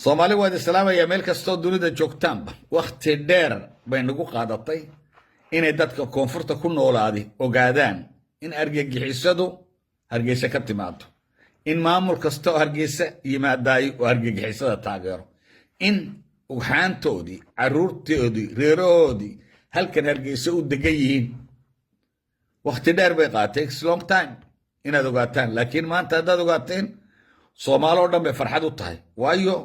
soomaali waad islaamaya meel kastoo dunida joogtaanba wakhti dheer bay nagu qaadatay inay dadka koonfurta ku noolaadi ogaadaan in argagixisadu hargeysa ka timaado in maamul kasta oo hargeysa yimaadaayo oo argagixisada taageero in ugxaantoodii caruurtoodii reerahoodii halkan hargeysa u degan yihiin wakhti dheer bay qaatay long time inaad ogaataan laakiin maanta haddaad ogaateen soomaaloo dhan bay farxad u tahay waayo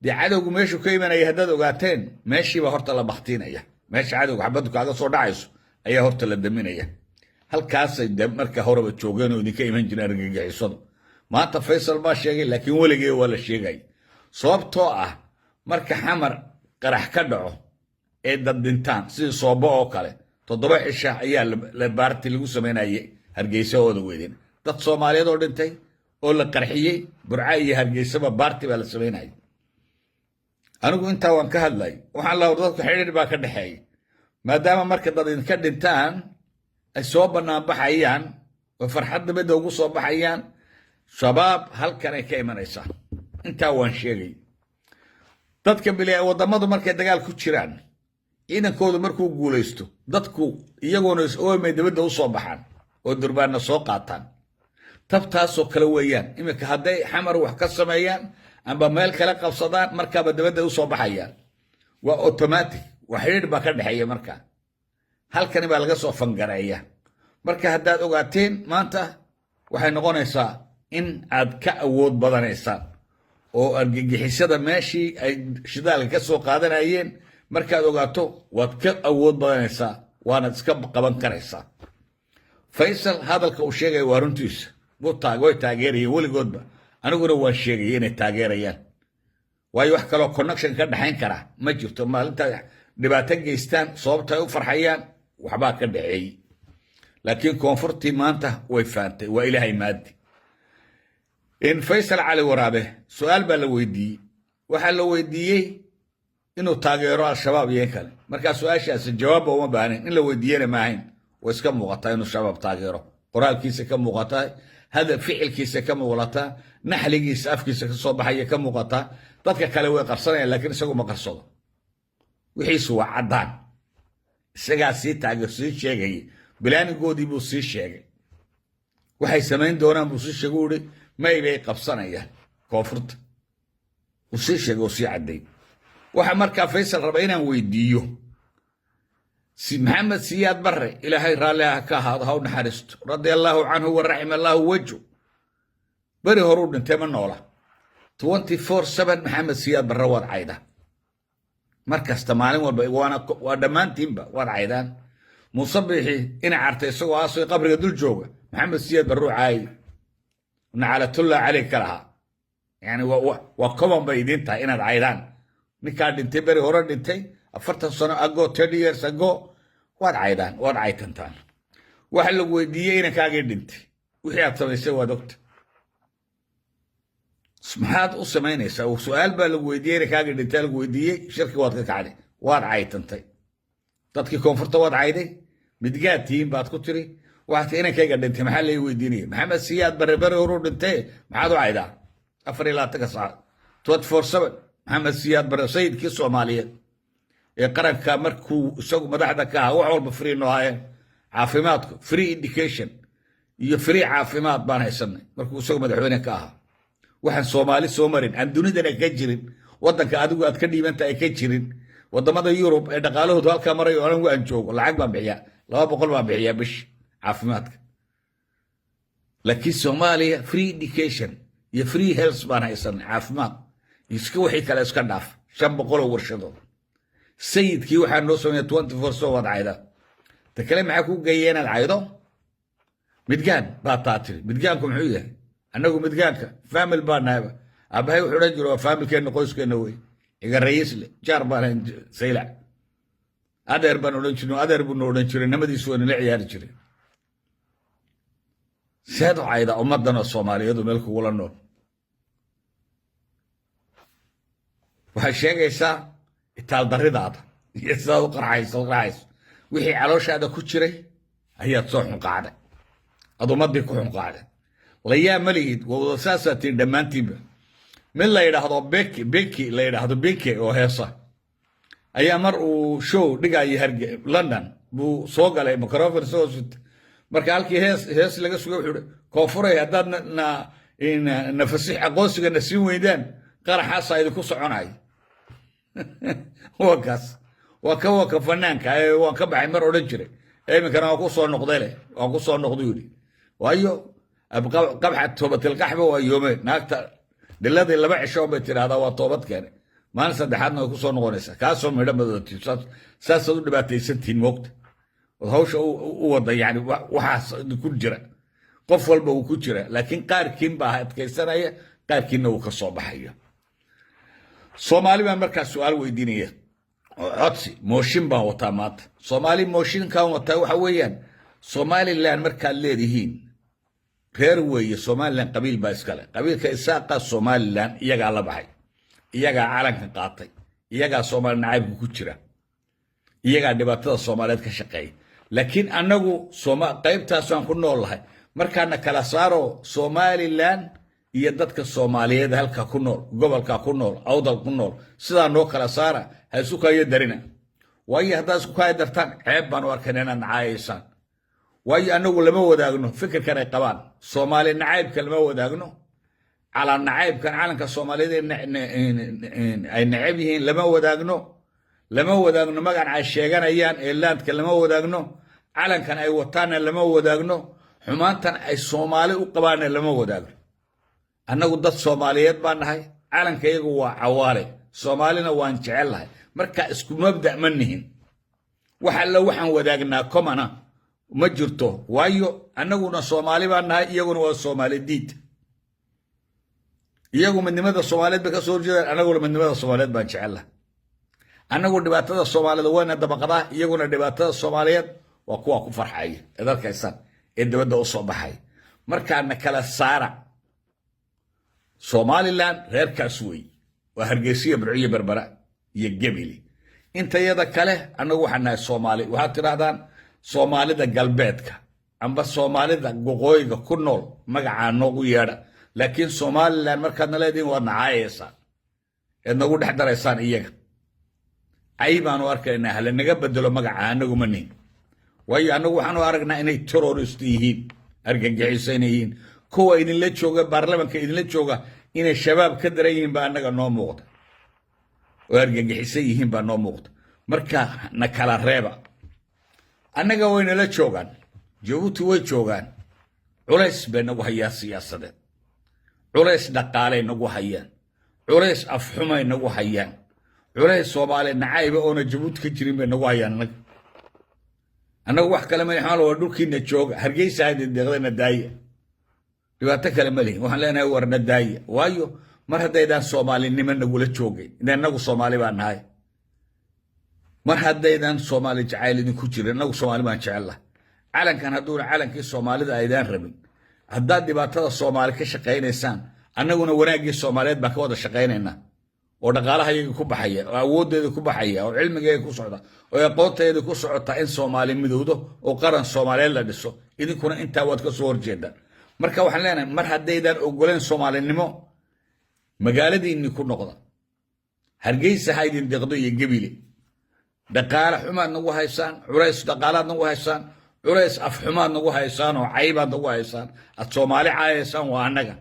dee cadowgu meeshuu ka imanaya haddaad ogaateen meeshiiba horta la baktiinaya meesha cadowga xabaddu kaaga soo dhacayso ayaa horta la daminaya halkaasay de marka horeba joogeen oo idinka iman jireen argagixisadu maanta faysal baa sheegay laakiin weligee waa la sheegay sababtoo ah marka xamar qarax ka dhaco ee dad dhintaan sidii soobo oo kale 7 cisha ayaa la baarti lagu sameynayay hargeysa oo weydin dad Soomaaliyeed oo dhintay oo la qarxiyay burca iyo hargeysaba baarti baa la sameynayay anigu inta waan ka hadlay waxaan la wada xiriir baa ka dhaxeeyay maadaama marka dad idinka dhintaan ay soo banaan baxayaan oo farxad dibadda ugu soo baxayaan shabaab halkan ay ka imanaysaa inta waan sheegay dadka bilaa wadamadu markay dagaal ku jiraan ciidankoodu markuu guuleysto dadku iyagoona oomay dibadda u soo baxaan oo durbaana soo qaataan tabtaasoo kale weeyaan imika hadday xamar wax ka sameeyaan amba meel kale qabsadaan markaaba dibadda u soo baxayaan waa automatic wax xiriir baa ka dhaxeeya markaa halkani baa laga soo fangareeya marka haddaad ogaateen maanta waxay noqonaysaa in aad ka awood badanaysaan oo argagixisada meeshii ay shidaalka ka soo qaadanayeen markaad ogaato waad ka awood badanaysaa waanaad iska qaban karaysaa faysal hadalka uu sheegay waa runtiisa way taageerayeen weligoodba aniguna waan sheegay inay taageerayaan waayo wax kaloo connection ka dhaxayn kara ma jirto maalinta dhibaato geystaan sababta ay u farxayaan waxbaa ka dhaxeeyay laakiin koonfurtii maanta way faantay waa ilaahay maadi in faysal cali waraabe su'aal baa la weydiiyey waxaa la weydiiyey inuu taageero al-shabaab iyo kale markaa su'aashaasi jawaab uma baahneen in la weydiiyana maahayn oo iska muuqataa inuu shabaab taageero qoraalkiisa ka muuqataa hada ficilkiisa ka muuqataa naxligiisa afkiisa ka soo baxaya ka muuqataa dadka kale way qarsanayaan laakiin isagu ma qarsado wixiisu waa caddaan isagaa sii taageer sii sheegay bilaanigoodii buu sii sheegay waxay samayn doonaan buu sii sheegay uri may bay qabsanayaan koonfurta uu sii sheegay oo sii cadday waxa markaa faysal raba inaan weydiiyo si maxamed siyaad barre ilaahay raalli ah ka ahaado ha u naxariisto radiallahu canhu wa raxima allahu wajhu beri horuu dhintay ma noola 24/7 maxamed siyaad barre waad caydaa markasta maalin walba waa dhammaantiinba waad caydaan musabixi ina cartay isagoo aasoo qabriga dul jooga maxamed siyaad barre caay naclatullah calayk laha yani waa common bay idiin tahay inaad caydaan ninkaa dhintay beri hore dhintay 40 sano ago 10 years ago waad caydaan waad caytantaan waxa lagu weydiiyey inankaagii dhintay wixii aad samaysay waad ogta maxaad u samaynaysaa su'aal baa lagu weydiiyey inankaagii dhintay lagu weydiiyey shirki waad ka kacday waad caytantay dadkii koonfurta waad cayday midgaad tihiin baad ku tiri waxaad inankayga dhintay maxaa lay weydiinaya maxamed siyaad barre beri horuu dhintay maxaad u caydaa 24 saac 24/7 maxamed siyaad barre sayidkii Soomaaliyeed ee qaranka markuu isagu madaxda ka ahaa wax walba free noo haayeen caafimaadku free education iyo free caafimaad baan haysanay markuu isagu madaxweyne ka ahaa waxaan Soomaali soo marin aan dunidana ka jirin wadanka adigu aad ka dhiibanta ay ka jirin wadamada Yurub ee dhaqaalahoodu halka maray oo aan joogo lacag baan bixiyaa 200 baan bixiyaa bish caafimaadka laakiin Soomaaliya free education iyo free health baan haysanay caafimaad iska wixii kale iska dhaaf 500 warshadood sayidkii waxaa noo sameeyay 24 soo wad cayda ta kale maxaa ku geeyay inaad caydo midgaan baa taatiri midgaanku muxuu yahay annagu midgaanka family baa naaba abahay wuxuu oran jiray waa familkeena qoyskeena wey iga ra'iisle jaar baan sayla adeer baan oran jiray adeer buu noo oran jiray namadiisu waa la ciyaari jiray seedo cayda ummadana Soomaaliyeed meel ku wala nool waxay sheegaysaa itaal daridaada iyo sidaad u qarxayso wixii calooshaada ku jiray ayaad soo xunqaaday adumadii ku xunqaaday la yaa malihid wada saasaatiin dhammaantiinba من لا يراهدو بيكي لا يراهدو بيكي أو هيصة أيام مرء شو دقا يهرج لندن بو سوق على ميكروفون سوست مركالكي هيس لقى سوق كوفرة يداد إن نفسيح قوسك نسيم ويدان قرح حصا إذا كوس عناي وكاس وكوك فنانك وكبع مرء رجري أي مكان أقصى النقدة أقصى النقديولي وأيو أبقى قبحة توبة القحبة ويومين ناكتر دلادي اللي بعي شو بيتر هذا هو توبت كان ما نسى دحنا يقصى نقونسا كاسو ميدا بدأتي ساسو دباتي 60 وقت وهوش وضع يعني وحاس كل جرا قف والبا وكل جرا لكن قاركين باهات كيسرايا قاركين وكصوبحية صومالي ما مركز سؤال ويدينيه عطسي موشين با وطامات صومالي موشين كان وطاو حويا صومالي لان مركز ليدهين بيروي صومالي لان قبيل باسكالا قبيل كإساقا صومالي لان إياقا لبحي إياقا عالم قاطي إياقا صومالي نعيب كتيرا إياقا دباتة صوماليات كشقاي لكن أنه قيبتا سوان كنو الله مركانا كالاسارو صومالي لان يددك الصوماليات هلكا كنول قبلكا كنول أوضل كنول سيدا نو كالاسارا هيسوكا يدرنا وأي هذا سوكا يدرتان عيبان واركننا نعايسان وأي أنه لما وداغنو فكر كان يقبان صومالي نعيب كلمة وداغنو على النعيب كان عالم كالصوماليات أي نعيبهين لما وداغنو ما كان عايشيغان أيان إلا لما وداغنو عالم كان أي وطانا لما وداغنو حمانتان أي صومالي وقبان لما وداغنو أنه قدت صوماليات بانهاي عالم كيغو عوالي صومالينا وان جعلها مركا اسكو مبدأ منهن وحلا وحن وداغنا كمانا مجرته وايو أنه صومالي بانهاي يغو صومالي ديد يغو من نماذا الصوماليات بكسور جدا أنه من نماذا الصوماليات بان جعلها أنه دباتة الصوماليات وين الدبقضاء يغو دباتة الصوماليات وكوا كفر حي إذا كيسان إذا بدأ الصوبحي مركا أنك لا سارع صوماليلاند غير كاسوي وهرقيسية برعية بربراء يقبلي انت يدك له أنه وحنا الصومالي وهاتي هذا صومالي دا قلبيتك أم بس صومالي دا قوغويقا كنول مقعا نوغو يارا لكن صوماليلاند مركزنا لدين وانا عايسان إنه قد حدر إيسان إياك عيبان واركا إنها لأنه بدلو مقعا نوغو منين وهي أنه وحنا أرقنا إنه ترورستيهين أرقاقعيسينيين كوا إذن لا جوجا برلمانka إذن لا jooga inay shabaab ka daran yihiin baa anaga noo muuqda oo argagixisan yihiin baa noo muuqda marka na kala reeba anaga wayna la joogaan Jabuuti way joogaan culays bay nagu hayaa siyaasadeed culays dhaqaale nagu hayaan culays afxumay nagu hayaan culays Soomaali nacayb oo Jabuuti ka jirin bay nagu hayaan anaga wax kale ma xaal oo dhulkiina jooga Hargeysa ay deeqdana daaya dhibaato kale ma leeyahay waxaan leenahay warna daaya waayo mar haddaydan Soomaalinimo nagula joogay inagu Soomaali baan nahay mar haddaydan Soomaali jacayl idin ku jirin inagu Soomaali baan jecelahay calankan hadduu calankii Soomaalida aydan rabin haddaad dhibaatada Soomaali ka shaqeynaysaan annaguna wanaagii Soomaaliyeed baan ka wada shaqeynaynaa oo dhaqaalahayaga ku baxaya oo awoodeeda ku baxaya oo cilmigeeda ku socda oo aqoonteeda ku socota in Soomaali midowdo oo qaran Soomaaliyeed la dhiso idinkuna intaa wad ka soo horjeedaan marka waxaan leenahay mar haddaydan ogoleen Soomaalinimo magaaladiinni ku noqda Hargeysa haydin deeqdo iyo Gabile dhaqaale xumaad nagu haysaan culays dhaqaalaad nagu haysaan culays af xumaad nagu haysaan oo caybaad nagu haysaan ad Soomaali caayaysan waa annaga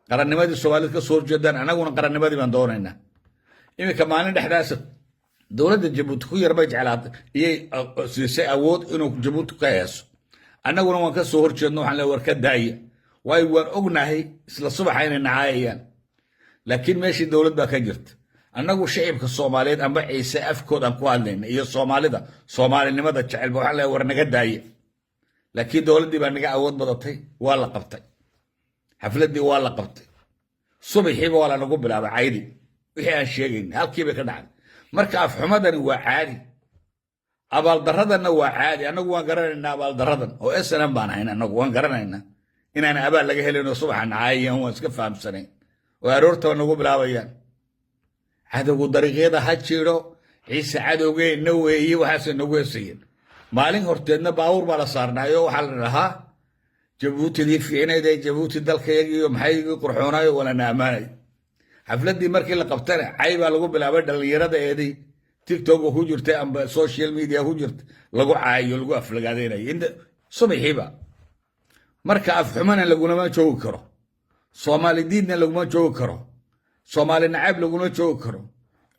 qarannimadii Soomaalida ka soo horjeedaan anaguna qarannimadii baan doonaynaa imika maalin dhexdaas dowladda Jabuuti ku yarbay jeclaad iyay siisay awood inuu Jabuuti ka heeso annaguna waan ka soo horjeedno waxaan la warka daaya way waan ognahay isla subaxayna nacaayaan laakiin meeshii dawlad baa ka jirta annagu shacabka Soomaaliyeed amba ciise afkood aan ku hadlayna iyo Soomaalida Soomaalinimada jecel waxaan la war naga daaya laakiin dawladii baa naga awood badatay waa la qabtay xafladii waa la qabtay subaxiiba waa la nagu bilaabay caydi wixii aan sheegayn halkii bay ka dhacday marka afxumadani waa caadi abaaldaradana waa caadi anagu waan garanaynaa abaaldaradan oo SNM baan hayna anagu waan garanaynaa inaan abaal laga helin oo subaxan caayaan waan iska fahamsanayn oo aroorta nagu bilaabayaan cadowgu dariiqyada ha jiro ciise cadowgeena weeye waxaas nagu heesayeen maalin horteedna baawur baa la saarnaayo waxaa la dhahaa Jabuuti fiicneed ee Jabuuti dalkayga iyo maxay qurxoonayo wala naamaanay xafladdii markii la qabtana cay baa lagu bilaabay dhallinyarada eedii tiktok ku jirtay amba social media ku jirta lagu caayo lagu aflagaadeynayo inta subaxiiba marka afxumana lagulama joogi karo soomaali diidna laguma joogi karo soomaali nacayb laguma joogi karo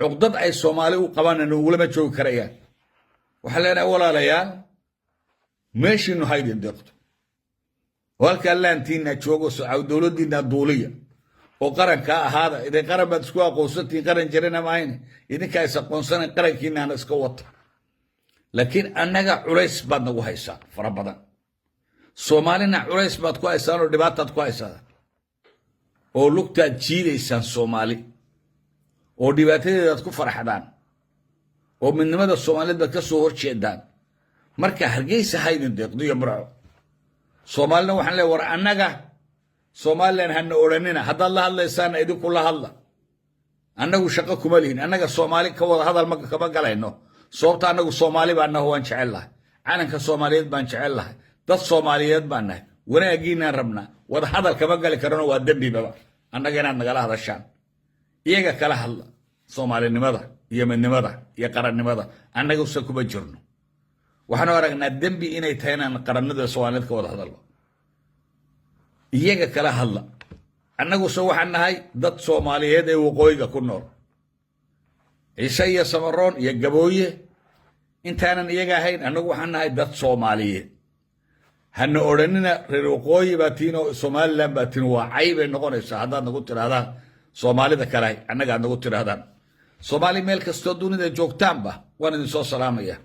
cuqdad ay soomaali u qabaan lagulama joogi karayaan waxaa leenahay walaalayaal meeshiinu haydin deeqto halkaa laantiina joogo dowladdiina duuliya oo qarankaa ahaada iday qaran baad isku aqoonsantiin qaran jirana maahayne idinkaa is aqoonsanayn qarankiinaana iska wata laakiin annaga culays baad nagu haysaa fara badan soomaalina culays baad ku haysaan oo dhibaataad ku haysaa oo lugtaad jiidaysaan soomaali oo dhibaatadeedaad ku farxadaan oo midnimada soomaaliyeed baad ka soo horjeedaan marka hargeysa haydin deeqdo iyo burco soomaalina waxaan leeyahay war annaga somalilan hana odhanina haddaad la hadlaysaana idinku la hadla annagu shaqo kuma lihin annaga soomaali ka wada hadal kama galayno sababta annagu soomaali baan nahay waan jecel lahay calanka soomaaliyeed baan jecel lahay dad soomaaliyeed baan nahay wanaagiinaan rabnaa wada hadal kama gali karano waa dembibaba annaga inaad nagala hadashaan iyaga kala hadla soomaalinimada iyo midnimada iyo qarannimada annaguse kuma jirno waxaanu aragnaa dembi inay tahay inaan qarannada soomaaliyeed ka wada hadalno iyaga kala hadla annaguse waxaan nahay dad soomaaliyeed ee waqooyiga ku nool ciise iyo samaroon iyo gabooye intaanan iyaga ahayn annagu waxaan nahay dad soomaaliyeed hana odhanina reer waqooyi baa tiin oo somalilan baa tiin waa cay bay noqonaysaa haddaad nagu tirahdaan soomaalida kale annagaad nagu tirahdaan soomaali meel kastoo dunida joogtaanba waan idin soo salaamaya